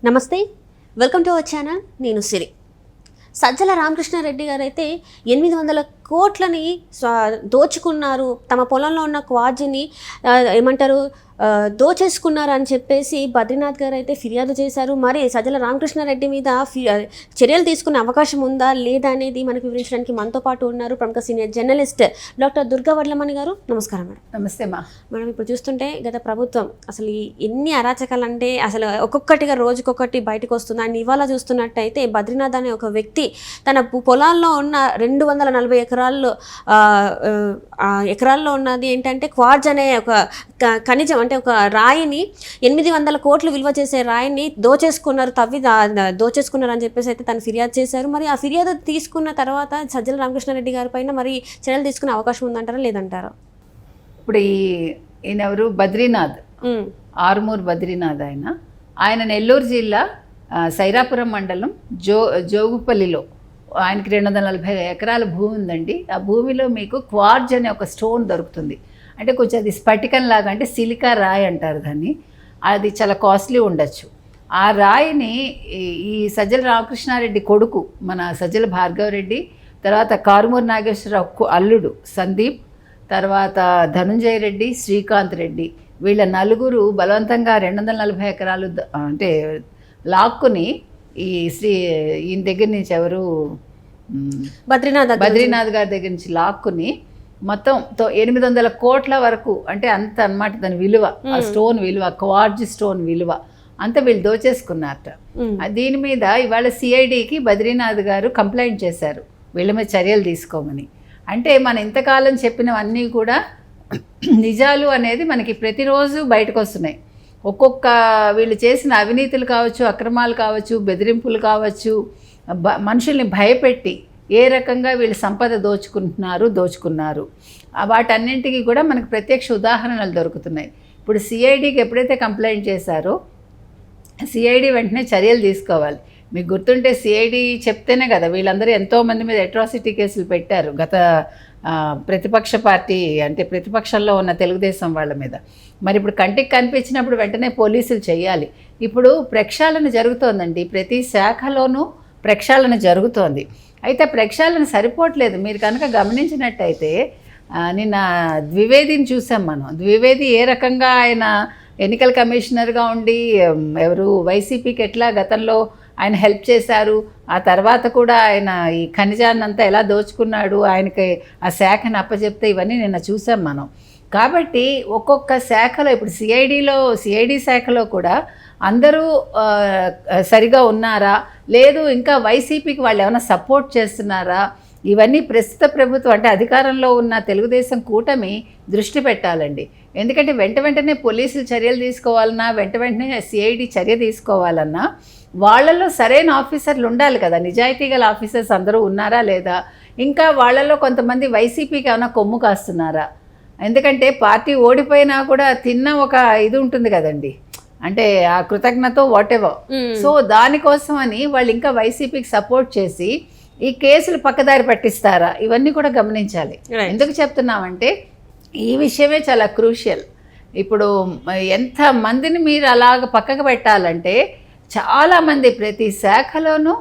నమస్తే, welcome to our channel. నేను సిరి. సజ్జల రామకృష్ణారెడ్డి గారు అయితే 800 కోట్లని దోచుకున్నారు, తమ పొలంలో ఉన్న క్వాడ్జిని ఏమంటారు దోచేసుకున్నారు అని చెప్పేసి బద్రీనాథ్ గారు అయితే ఫిర్యాదు చేశారు. మరి సజ్జల రామకృష్ణారెడ్డి మీద చర్యలు తీసుకునే అవకాశం ఉందా లేదా అనేది మనకు వివరించడానికి మనతో పాటు ఉన్నారు ప్రముఖ senior journalist doctor Durga Vadlamani గారు. నమస్కారం మేడం. నమస్తే మా. మనం ఇప్పుడు చూస్తుంటే గత ప్రభుత్వం అసలు ఎన్ని అరాచకాలు అంటే అసలు ఒక్కొక్కటిగా రోజుకొకటి బయటకు వస్తుంది. ఆయన ఇవాళ చూస్తున్నట్టయితే బద్రీనాథ్ అనే ఒక వ్యక్తి తన పొలాల్లో ఉన్న 240 ఎకరాల్లో ఉన్నది ఏంటంటే క్వార్జ్ అనే ఒక ఖనిజం, అంటే ఒక రాయిని 800 కోట్లు విలువ చేసే రాయిని దోచేసుకున్నారు అని చెప్పేసి అయితే తను ఫిర్యాదు చేశారు. మరి ఆ ఫిర్యాదు తీసుకున్న తర్వాత సజ్జల రామకృష్ణారెడ్డి గారి పైన మరి చర్యలు తీసుకునే అవకాశం ఉందంటారా లేదంటారా? ఇప్పుడు ఈయన ఎవరు? బద్రీనాథ్, ఆరుమూరు బద్రీనాథ్. ఆయన నెల్లూరు జిల్లా సైరాపురం మండలం జోగుపల్లిలో ఆయనకి 240 ఎకరాల భూమి ఉందండి. ఆ భూమిలో మీకు క్వార్జ్ అనే ఒక స్టోన్ దొరుకుతుంది. అంటే కొంచెం అది స్ఫటికం లాగా, అంటే సిలికా రాయి అంటారు దాన్ని. అది చాలా కాస్ట్లీ ఉండొచ్చు. ఆ రాయిని ఈ సజ్జల రామకృష్ణారెడ్డి కొడుకు మన సజ్జల భార్గవరెడ్డి, తర్వాత కారుమూరు నాగేశ్వరరావు అల్లుడు సందీప్, తర్వాత ధనుంజయ రెడ్డి, శ్రీకాంత్ రెడ్డి, వీళ్ళ నలుగురు బలవంతంగా 240 ఎకరాలు అంటే లాక్కుని ఈయన దగ్గర నుంచి ఎవరు బద్రీనాథ్ గారి దగ్గర నుంచి లాక్కుని మొత్తం 800 కోట్ల వరకు, అంటే అంత అన్నమాట దాని విలువ, ఆ స్టోన్ విలువ, క్వార్జ్ స్టోన్ విలువ అంత వీళ్ళు దోచేసుకున్నారట. దీని మీద ఇవాళ సిఐడికి బద్రీనాథ్ గారు కంప్లైంట్ చేశారు వీళ్ళ మీద చర్యలు తీసుకోమని. అంటే మన ఇంతకాలం చెప్పినవన్నీ కూడా నిజాలు అనేది మనకి ప్రతిరోజు బయటకు వస్తున్నాయి. ఒక్కొక్క వీళ్ళు చేసిన అవినీతులు కావచ్చు, అక్రమాలు కావచ్చు, బెదిరింపులు కావచ్చు, మనుషుల్ని భయపెట్టి ఏ రకంగా వీళ్ళు సంపద దోచుకున్నారు వాటన్నింటికి కూడా మనకు ప్రత్యక్ష ఉదాహరణలు దొరుకుతున్నాయి. ఇప్పుడు సిఐడికి ఎప్పుడైతే కంప్లైంట్ చేశారో సిఐడి వెంటనే చర్యలు తీసుకోవాలి. మీకు గుర్తుంటే సిఐడి చెప్తేనే కదా వీళ్ళందరూ ఎంతోమంది మీద అట్రాసిటీ కేసులు పెట్టారు గత ప్రతిపక్ష పార్టీ, అంటే ప్రతిపక్షంలో ఉన్న తెలుగుదేశం వాళ్ళ మీద. మరి ఇప్పుడు కంటికి కనిపించినప్పుడు వెంటనే పోలీసులు చేయాలి. ఇప్పుడు ప్రక్షాళన జరుగుతోందండి, ప్రతి శాఖలోనూ ప్రక్షాళన జరుగుతోంది. అయితే ప్రక్షాళన సరిపోవట్లేదు. మీరు కనుక గమనించినట్టయితే నిన్న ద్వివేదిని చూసాం మనం. ద్వివేది ఏ రకంగా ఆయన ఎన్నికల కమిషనర్గా ఉండి ఎవరు వైసీపీకి ఎట్లా గతంలో ఆయన హెల్ప్ చేశారు, ఆ తర్వాత కూడా ఆయన ఈ ఖనిజాన్నంతా ఎలా దోచుకున్నాడు, ఆయనకి ఆ శాఖను అప్పచెప్తే ఇవన్నీ నిన్న చూసాం మనం. కాబట్టి ఒక్కొక్క శాఖలో ఇప్పుడు సిఐడి శాఖలో కూడా అందరూ సరిగా ఉన్నారా, లేదు ఇంకా వైసీపీకి వాళ్ళు ఏమైనా సపోర్ట్ చేస్తున్నారా, ఇవన్నీ ప్రస్తుత ప్రభుత్వం అంటే అధికారంలో ఉన్న తెలుగుదేశం కూటమి దృష్టి పెట్టాలండి. ఎందుకంటే వెంటనే పోలీసులు చర్యలు తీసుకోవాలన్నా, వెంటనే సిఐడి చర్య తీసుకోవాలన్నా వాళ్ళల్లో సరైన ఆఫీసర్లు ఉండాలి కదా. నిజాయితీ గల ఆఫీసర్స్ అందరూ ఉన్నారా లేదా, ఇంకా వాళ్ళల్లో కొంతమంది వైసీపీకి ఏమైనా కొమ్ము కాస్తున్నారా? ఎందుకంటే పార్టీ ఓడిపోయినా కూడా తిన్న ఒక ఇది ఉంటుంది కదండి, అంటే ఆ కృతజ్ఞత వాట్ ఎవర్. సో దానికోసం అని వాళ్ళు ఇంకా వైసీపీకి సపోర్ట్ చేసి ఈ కేసులు పక్కదారి పట్టిస్తారా, ఇవన్నీ కూడా గమనించాలి. ఎందుకు చెప్తున్నామంటే ఈ విషయమే చాలా క్రూషియల్. ఇప్పుడు ఎంత మందిని మీరు అలాగ పక్కకు పెట్టాలంటే చాలామంది ప్రతి శాఖలోనూ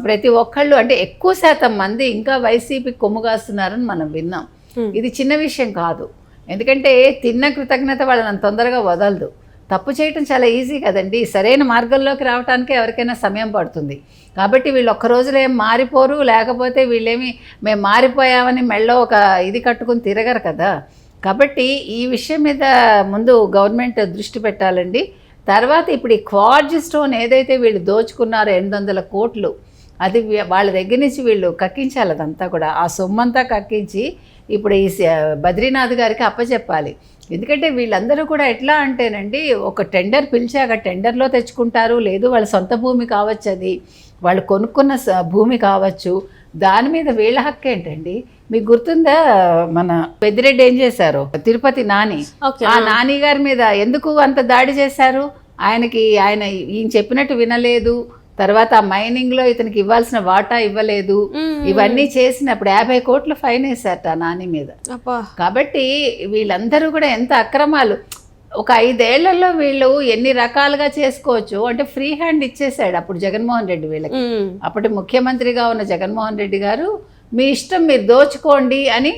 ప్రతి ఒక్కళ్ళు, అంటే ఎక్కువ శాతం మంది ఇంకా వైసీపీకి కొమ్ముగాస్తున్నారని మనం విన్నాం. ఇది చిన్న విషయం కాదు. ఎందుకంటే తిన్న కృతజ్ఞత వాళ్ళని తొందరగా వదలదు. తప్పు చేయటం చాలా ఈజీ కదండి, సరైన మార్గంలోకి రావడానికే ఎవరికైనా సమయం పడుతుంది. కాబట్టి వీళ్ళు ఒక్క రోజులో ఏం మారిపోరు, లేకపోతే వీళ్ళేమి మేము మారిపోయామని మెళ్ళో ఒక ఇది కట్టుకుని తిరగరు కదా. కాబట్టి ఈ విషయం మీద ముందు గవర్నమెంట్ దృష్టి పెట్టాలండి. తర్వాత ఇప్పుడు ఈ క్వార్జ్ స్టోన్ ఏదైతే వీళ్ళు దోచుకున్నారో 800 కోట్లు, అది వాళ్ళ దగ్గర నుంచి వీళ్ళు కక్కించాలి. అదంతా కూడా ఆ సొమ్మంతా కక్కించి ఇప్పుడు ఈ బద్రీనాథ్ గారికి అప్పచెప్పాలి. ఎందుకంటే వీళ్ళందరూ కూడా ఎట్లా అంటేనండి, ఒక టెండర్ పిలిచాక టెండర్లో తెచ్చుకుంటారు, లేదు వాళ్ళ సొంత భూమి కావచ్చు, అది వాళ్ళు కొనుక్కున్న భూమి కావచ్చు, దాని మీద వీళ్ళ హక్కు ఏంటండి? మీకు గుర్తుందా మన పెద్దిరెడ్డి ఏం చేశారు, తిరుపతి నాని, ఆ నాని గారి మీద ఎందుకు అంత దాడి చేశారు? ఆయన ఈయన చెప్పినట్టు వినలేదు, తర్వాత ఆ మైనింగ్లో ఇతనికి ఇవ్వాల్సిన వాటా ఇవ్వలేదు, ఇవన్నీ చేసినప్పుడు 50 కోట్లు ఫైన్ వేశారట నాని మీద. కాబట్టి వీళ్ళందరూ కూడా ఎంత అక్రమాలు. ఒక 5 ఏళ్లలో వీళ్ళు ఎన్ని రకాలుగా చేసుకోవచ్చు అంటే ఫ్రీ హ్యాండ్ ఇచ్చేసాడు అప్పుడు జగన్మోహన్ రెడ్డి వీళ్ళకి. అప్పటి ముఖ్యమంత్రిగా ఉన్న జగన్మోహన్ రెడ్డి గారు మీ ఇష్టం మీరు దోచుకోండి అని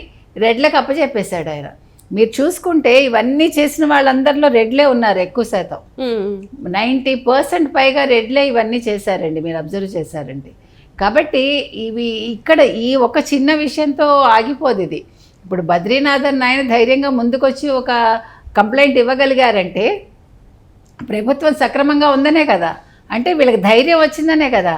రెడ్లకు అప్పచెప్పేశాడు ఆయన. మీరు చూసుకుంటే ఇవన్నీ చేసిన వాళ్ళందరిలో రెడ్లే ఉన్నారు ఎక్కువ శాతం. 90% పైగా రెడ్లే ఇవన్నీ చేశారండి, మీరు అబ్జర్వ్ చేశారండి. కాబట్టి ఇవి ఇక్కడ ఈ ఒక చిన్న విషయంతో ఆగిపోదు ఇది. ఇప్పుడు బద్రీనాథన్ ఆయన ధైర్యంగా ముందుకొచ్చి ఒక కంప్లైంట్ ఇవ్వగలిగారంటే ప్రభుత్వం సక్రమంగా ఉందనే కదా, అంటే వీళ్ళకి ధైర్యం వచ్చిందనే కదా.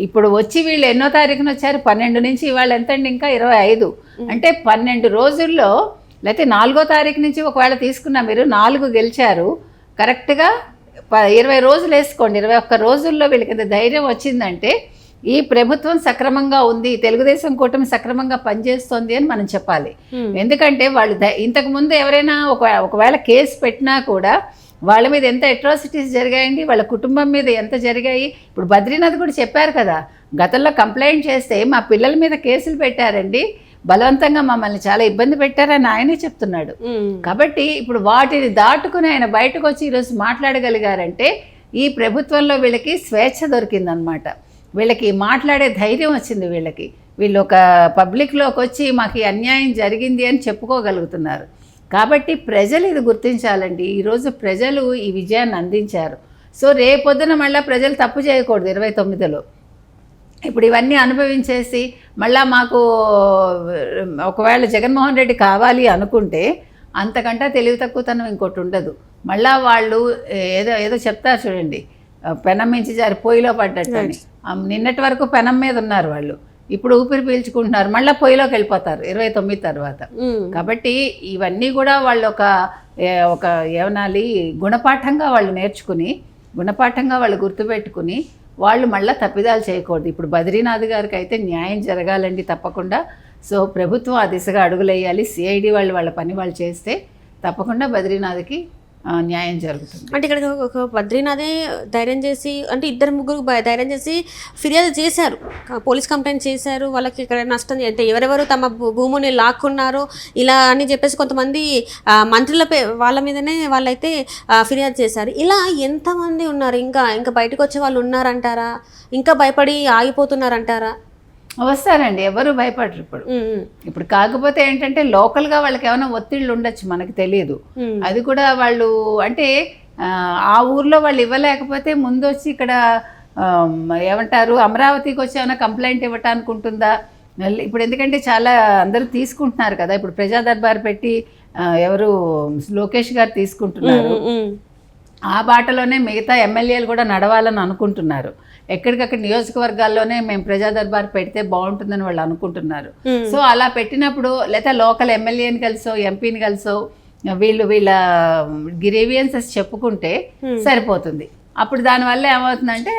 ఇప్పుడు వచ్చి వీళ్ళు ఎన్నో తారీఖున వచ్చారు, 12 నుంచి ఇవాళ ఎంతండి, ఇంకా 25, అంటే 12 రోజుల్లో, లేకపోతే 4వ తారీఖు నుంచి ఒకవేళ తీసుకున్నా మీరు 4 గెలిచారు, కరెక్ట్గా 20 రోజులు వేసుకోండి, 21 రోజుల్లో వీళ్ళకి ఇంత ధైర్యం వచ్చిందంటే ఈ ప్రభుత్వం సక్రమంగా ఉంది, తెలుగుదేశం కూటమి సక్రమంగా పనిచేస్తోంది అని మనం చెప్పాలి. ఎందుకంటే వాళ్ళు ఇంతకుముందు ఎవరైనా ఒకవేళ కేసు పెట్టినా కూడా వాళ్ళ మీద ఎంత అట్రాసిటీస్ జరిగాయండి, వాళ్ళ కుటుంబం మీద ఎంత జరిగాయి. ఇప్పుడు బద్రీనాథ్ కూడా చెప్పారు కదా, గతంలో కంప్లైంట్ చేస్తే మా పిల్లల మీద కేసులు పెట్టారండి, బలవంతంగా మమ్మల్ని చాలా ఇబ్బంది పెట్టారని ఆయనే చెప్తున్నాడు. కాబట్టి ఇప్పుడు వాటిని దాటుకుని ఆయన బయటకు వచ్చి ఈరోజు మాట్లాడగలిగారంటే ఈ ప్రభుత్వంలో వీళ్ళకి స్వేచ్ఛ దొరికిందనమాట, వీళ్ళకి మాట్లాడే ధైర్యం వచ్చింది. వీళ్ళు ఒక పబ్లిక్లోకి వచ్చి మాకు ఈ అన్యాయం జరిగింది అని చెప్పుకోగలుగుతున్నారు. కాబట్టి ప్రజలు ఇది గుర్తించాలండి. ఈరోజు ప్రజలు ఈ విజయాన్ని అందించారు. సో రేపొద్దున మళ్ళీ ప్రజలు తప్పు చేయకూడదు 29లో. ఇప్పుడు ఇవన్నీ అనుభవించేసి మళ్ళీ మాకు ఒకవేళ జగన్మోహన్ రెడ్డి కావాలి అనుకుంటే అంతకంటే తెలివి తక్కువతనం ఇంకోటి ఉండదు. మళ్ళీ వాళ్ళు ఏదో చెప్తారు చూడండి, పెనం మించి జారి పొయ్యిలో పడ్డట్టని. నిన్నటి వరకు పెనం మీద ఉన్నారు వాళ్ళు, ఇప్పుడు ఊపిరి పీల్చుకుంటున్నారు, మళ్ళీ పొయ్యిలోకి వెళ్ళిపోతారు 29 తర్వాత. కాబట్టి ఇవన్నీ కూడా వాళ్ళు ఒక ఏమనాలి గుణపాఠంగా వాళ్ళు నేర్చుకుని, గుణపాఠంగా వాళ్ళు గుర్తుపెట్టుకుని వాళ్ళు మళ్ళీ తప్పిదాలు చేయకూడదు. ఇప్పుడు బద్రీనాథ్ గారికి అయితే న్యాయం జరగాలండి తప్పకుండా. సో ప్రభుత్వం ఆ దిశగా అడుగులేయాలి. సిఐడి వాళ్ళ పని వాళ్ళు చేస్తే తప్పకుండా బద్రీనాథ్కి న్యాయం జరుగుతుంది. అంటే ఇక్కడ ఒక బద్రీనాథే ధైర్యం చేసి, అంటే 2-3 ధైర్యం చేసి ఫిర్యాదు చేశారు, పోలీస్ కంప్లైంట్ చేశారు. వాళ్ళకి ఇక్కడ నష్టం అంటే ఎవరెవరు తమ భూముని లాక్కున్నారో ఇలా అని చెప్పేసి కొంతమంది మంత్రుల వాళ్ళ మీదనే వాళ్ళైతే ఫిర్యాదు చేశారు. ఇలా ఎంతమంది ఉన్నారు, ఇంకా బయటకు వచ్చే వాళ్ళు ఉన్నారంటారా, ఇంకా భయపడి ఆగిపోతున్నారంటారా? వస్తారండి, ఎవరు భయపడరు ఇప్పుడు. కాకపోతే ఏంటంటే లోకల్గా వాళ్ళకి ఏమైనా ఒత్తిళ్ళు ఉండొచ్చు, మనకు తెలియదు. అది కూడా వాళ్ళు అంటే ఆ ఊర్లో వాళ్ళు ఇవ్వలేకపోతే ముందు వచ్చి ఇక్కడ ఏమంటారు అమరావతికి వచ్చి ఏమైనా కంప్లైంట్ ఇవ్వటానికి ఉంటుందా. ఇప్పుడు ఎందుకంటే చాలా అందరూ తీసుకుంటున్నారు కదా, ఇప్పుడు ప్రజా దర్బార్ పెట్టి ఎవరు లోకేష్ గారు తీసుకుంటున్నారు, ఆ బాటలోనే మిగతా ఎమ్మెల్యేలు కూడా నడవాలని అనుకుంటున్నారు. ఎక్కడికక్కడ నియోజకవర్గాల్లోనే మేము ప్రజా దర్బార్ పెడితే బాగుంటుందని వాళ్ళు అనుకుంటున్నారు. సో అలా పెట్టినప్పుడు లేదా లోకల్ ఎమ్మెల్యేని కలిసో ఎంపీని కలిసో వీళ్ళ గ్రీవియన్సెస్ చెప్పుకుంటే సరిపోతుంది. అప్పుడు దానివల్ల ఏమవుతుందంటే